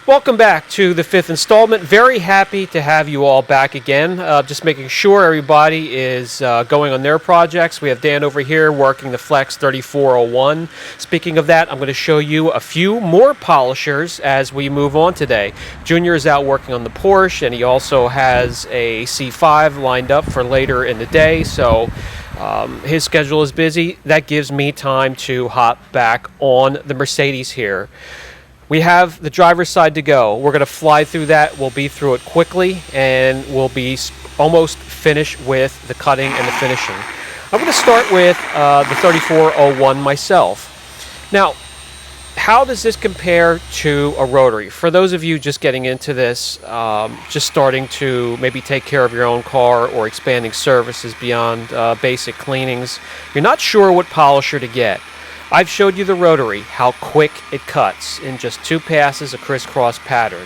Welcome back to the fifth installment. Very happy to have you all back again. Just making sure everybody is going on their projects. We have Dan over here working the Flex 3401. Speaking of that, I'm going to show you a few more polishers as we move on today. Junior is out working on the Porsche, and he also has a C5 lined up for later in the day, so his schedule is busy. That gives me time to hop back on the Mercedes here. We have the driver's side to go. We're going to fly through that. We'll be through it quickly, and we'll be almost finished with the cutting and the finishing. I'm going to start with the 3401 myself. Now, how does this compare to a rotary? For those of you just getting into this, just starting to maybe take care of your own car or expanding services beyond basic cleanings, you're not sure what polisher to get. I've showed you the rotary, how quick it cuts in just 2 passes, a crisscross pattern.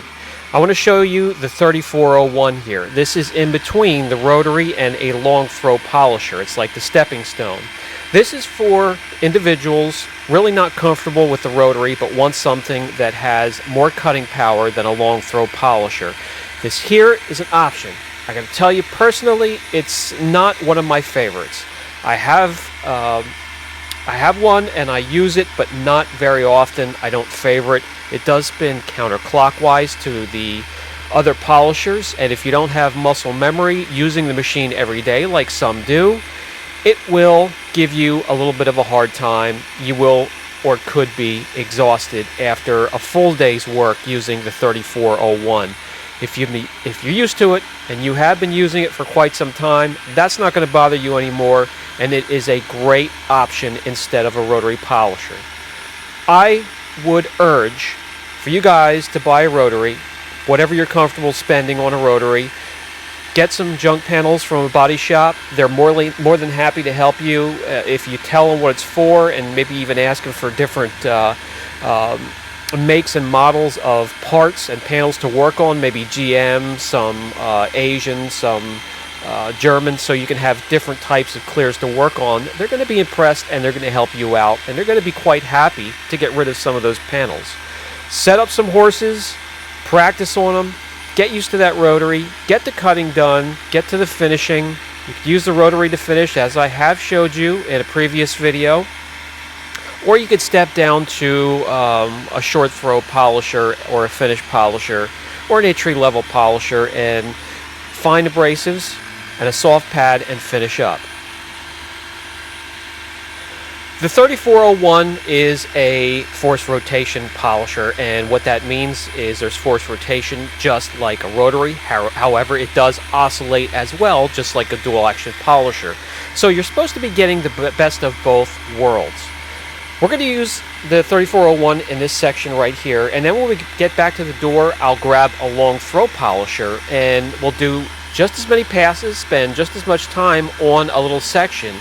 I want to show you the 3401 here. This is in between the rotary and a long throw polisher. It's like the stepping stone. This is for individuals really not comfortable with the rotary but want something that has more cutting power than a long throw polisher. This here is an option. I got to tell you personally, it's not one of my favorites. I have one and I use it, but not very often. I don't favor it. It does spin counterclockwise to the other polishers, and if you don't have muscle memory using the machine every day like some do, it will give you a little bit of a hard time. You will or could be exhausted after a full day's work using the 3401. If you're used to it and you have been using it for quite some time, that's not going to bother you anymore, and it is a great option instead of a rotary polisher. I would urge for you guys to buy a rotary, whatever you're comfortable spending on a rotary. Get some junk panels from a body shop. They're more than happy to help you if you tell them what it's for, and maybe even ask them for different makes and models of parts and panels to work on, maybe GM, some Asian, some German, so you can have different types of clears to work on. They're going to be impressed, and they're going to help you out, and they're going to be quite happy to get rid of some of those panels. Set up some horses, practice on them, get used to that rotary, get the cutting done, get to the finishing. You can use the rotary to finish, as I have showed you in a previous video. Or you could step down to a short throw polisher or a finish polisher or an entry level polisher and find abrasives and a soft pad and finish up. The 3401 is a force rotation polisher, and what that means is there's force rotation just like a rotary. However, it does oscillate as well, just like a dual action polisher. So you're supposed to be getting the best of both worlds. We're going to use the 3401 in this section right here, and then when we get back to the door, I'll grab a long throw polisher and we'll do just as many passes, spend just as much time on a little section,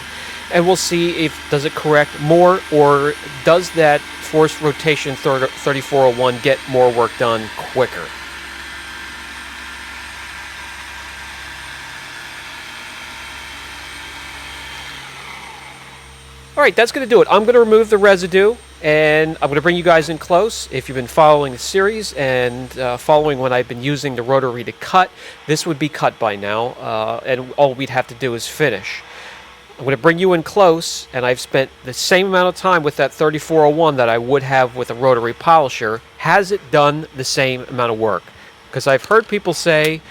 and we'll see if does it correct more, or does that force rotation 3401 get more work done quicker. Alright, that's going to do it. I'm going to remove the residue, and I'm going to bring you guys in close. If you've been following the series and following when I've been using the rotary to cut, this would be cut by now, and all we'd have to do is finish. I'm going to bring you in close, and I've spent the same amount of time with that 3401 that I would have with a rotary polisher. Has it done the same amount of work? Because I've heard people say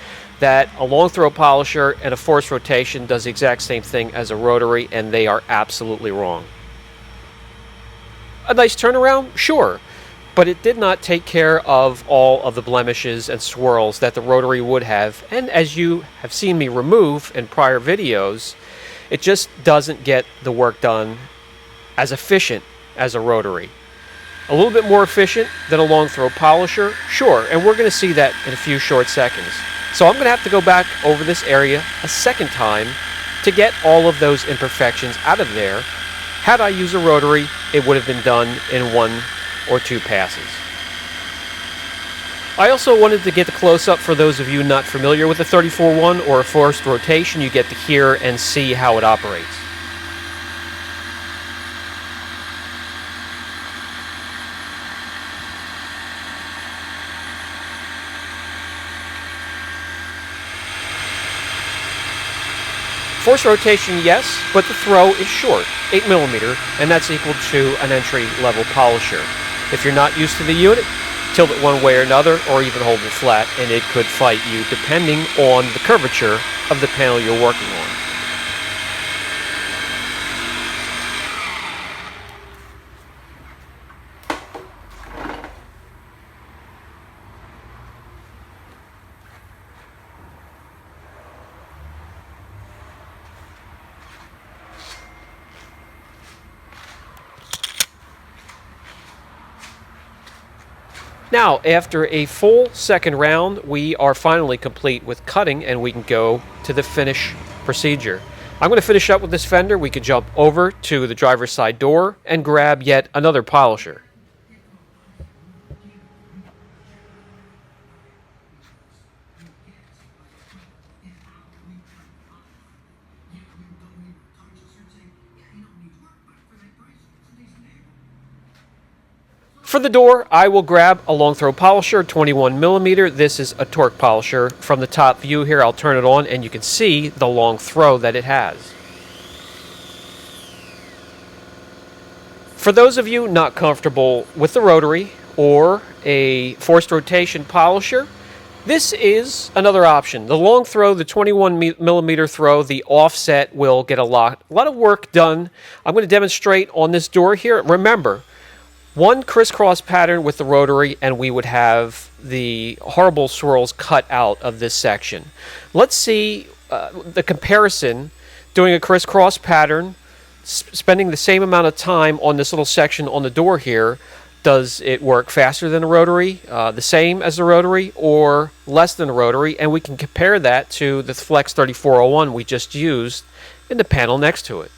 that a long throw polisher and a force rotation does the exact same thing as a rotary, and they are absolutely wrong. A nice turnaround? Sure. But it did not take care of all of the blemishes and swirls that the rotary would have, and as you have seen me remove in prior videos, it just doesn't get the work done as efficient as a rotary. A little bit more efficient than a long throw polisher? Sure, and we're going to see that in a few short seconds. So I'm going to have to go back over this area a second time to get all of those imperfections out of there. Had I used a rotary, it would have been done in 1 or 2 passes. I also wanted to get the close-up for those of you not familiar with the 3401 or a forced rotation. You get to hear and see how it operates. Force rotation, yes, but the throw is short, 8mm, and that's equal to an entry-level polisher. If you're not used to the unit, tilt it one way or another, or even hold it flat, and it could fight you depending on the curvature of the panel you're working on. Now, after a full second round, we are finally complete with cutting, and we can go to the finish procedure. I'm going to finish up with this fender. We could jump over to the driver's side door and grab yet another polisher. For the door, I will grab a long throw polisher, 21mm. This is a torque polisher. From the top view here, I'll turn it on and you can see the long throw that it has. For those of you not comfortable with the rotary or a forced rotation polisher, this is another option. The long throw, the 21mm throw, the offset will get a lot of work done. I'm going to demonstrate on this door here. Remember, one crisscross pattern with the rotary and we would have the horrible swirls cut out of this section. Let's see the comparison doing a crisscross pattern, spending the same amount of time on this little section on the door here. Does it work faster than a rotary, the same as the rotary, or less than a rotary? And we can compare that to the Flex 3401 we just used in the panel next to it.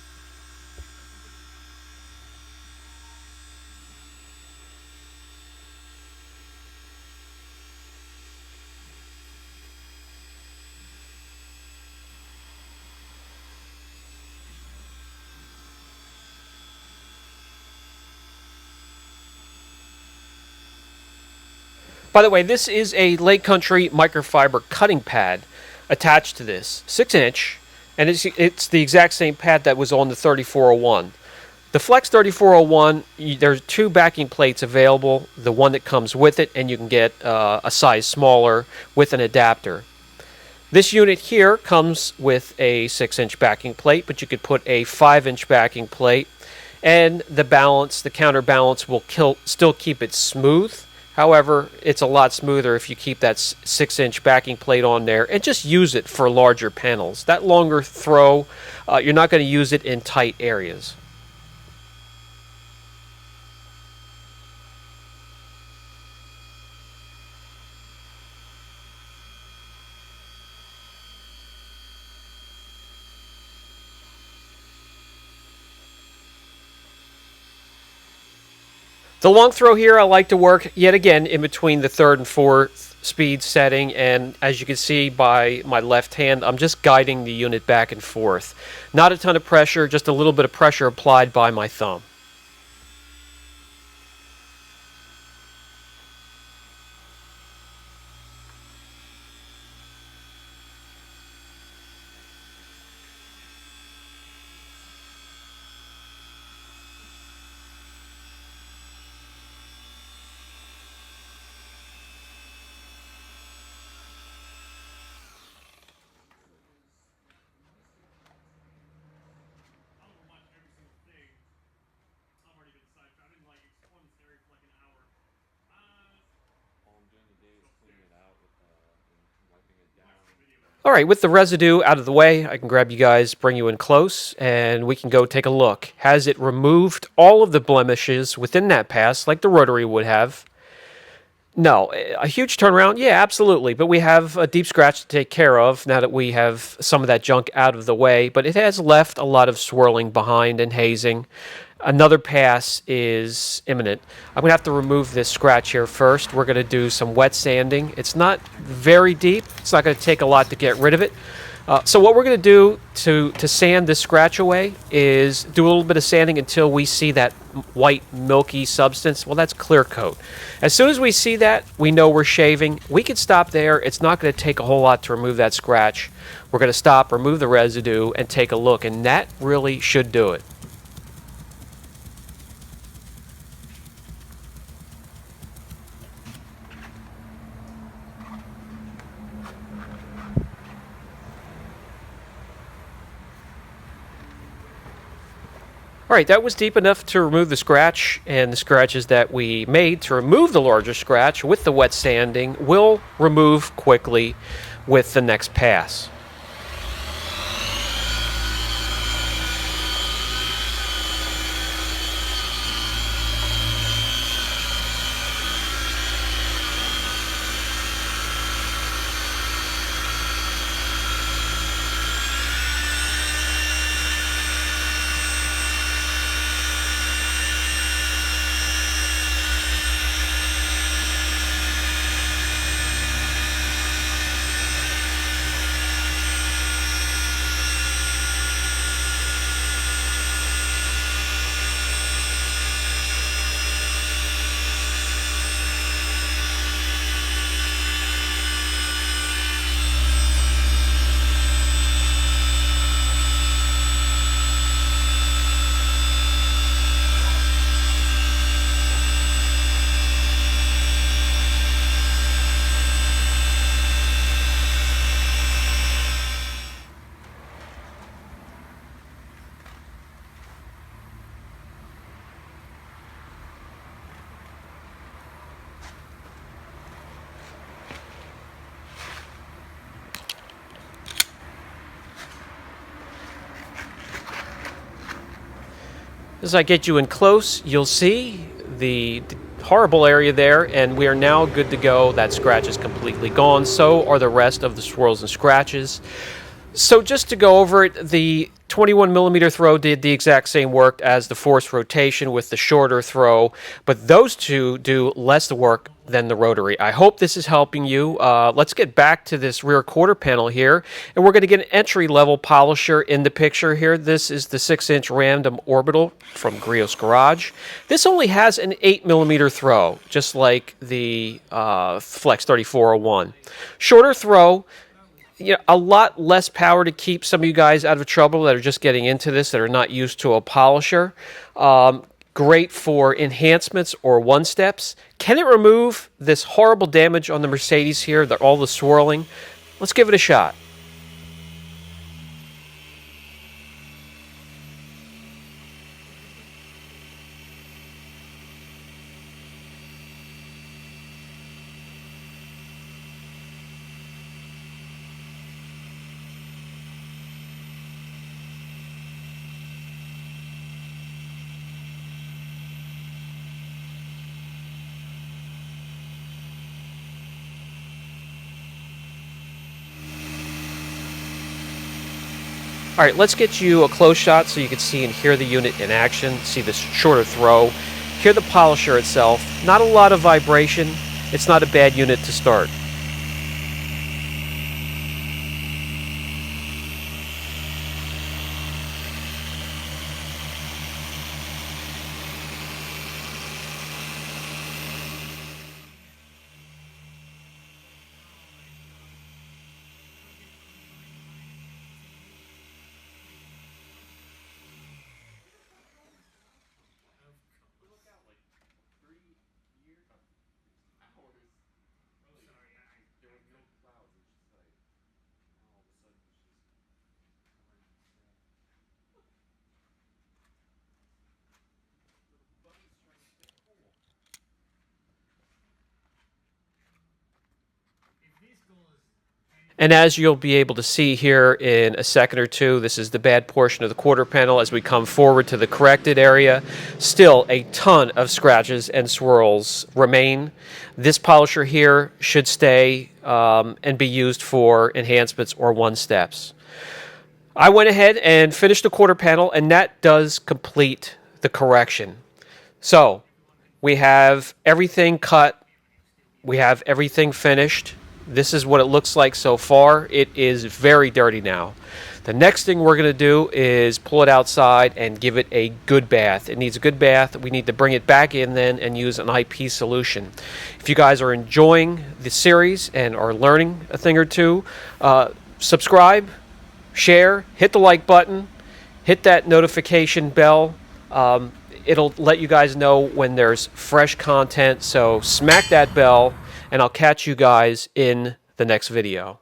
By the way, this is a Lake Country microfiber cutting pad attached to this, 6-inch, and it's the exact same pad that was on the 3401. The Flex 3401, there's two backing plates available, the one that comes with it, and you can get a size smaller with an adapter. This unit here comes with a 6-inch backing plate, but you could put a 5-inch backing plate, and the counterbalance will still keep it smooth. However, it's a lot smoother if you keep that 6-inch backing plate on there and just use it for larger panels. That longer throw, you're not going to use it in tight areas. The long throw here I like to work yet again in between the 3rd and 4th speed setting, and as you can see by my left hand, I'm just guiding the unit back and forth. Not a ton of pressure, just a little bit of pressure applied by my thumb. All right, with the residue out of the way, I can grab you guys, bring you in close, and we can go take a look. Has it removed all of the blemishes within that pass like the rotary would have? No. A huge turnaround? Yeah, absolutely. But we have a deep scratch to take care of now that we have some of that junk out of the way. But it has left a lot of swirling behind and hazing. Another pass is imminent. I'm going to have to remove this scratch here first. We're going to do some wet sanding. It's not very deep. It's not going to take a lot to get rid of it. So what we're going to do to sand this scratch away is do a little bit of sanding until we see that white milky substance. Well, that's clear coat. As soon as we see that, we know we're shaving. We can stop there. It's not going to take a whole lot to remove that scratch. We're going to stop, remove the residue, and take a look, and that really should do it. All right, that was deep enough to remove the scratch, and the scratches that we made to remove the larger scratch with the wet sanding will remove quickly with the next pass. As I get you in close, you'll see the horrible area there, and we are now good to go. That scratch is completely gone. So are the rest of the swirls and scratches. So just to go over it, the 21 millimeter throw did the exact same work as the forced rotation with the shorter throw, but those two do less work than the rotary. I hope this is helping you. Let's get back to this rear quarter panel here, and we're going to get an entry-level polisher in the picture here. This is the 6-inch random orbital from Griot's Garage. This only has an 8 millimeter throw, just like the Flex 3401. Shorter throw. A lot less power to keep some of you guys out of trouble that are just getting into this, that are not used to a polisher. Great for enhancements or one-steps. Can it remove this horrible damage on the Mercedes here, all the swirling? Let's give it a shot. All right, let's get you a close shot so you can see and hear the unit in action, see this shorter throw, hear the polisher itself. Not a lot of vibration. It's not a bad unit to start. And as you'll be able to see here in a second or two, this is the bad portion of the quarter panel as we come forward to the corrected area. Still a ton of scratches and swirls remain. This polisher here should stay and be used for enhancements or one-steps. I went ahead and finished the quarter panel, and that does complete the correction. So we have everything cut. We have everything finished. This is what it looks like so far. It is very dirty now. The next thing we're going to do is pull it outside and give it a good bath. It needs a good bath. We need to bring it back in then and use an IP solution. If you guys are enjoying the series and are learning a thing or two, subscribe, share, hit the like button, hit that notification bell. It'll let you guys know when there's fresh content, so smack that bell, and I'll catch you guys in the next video.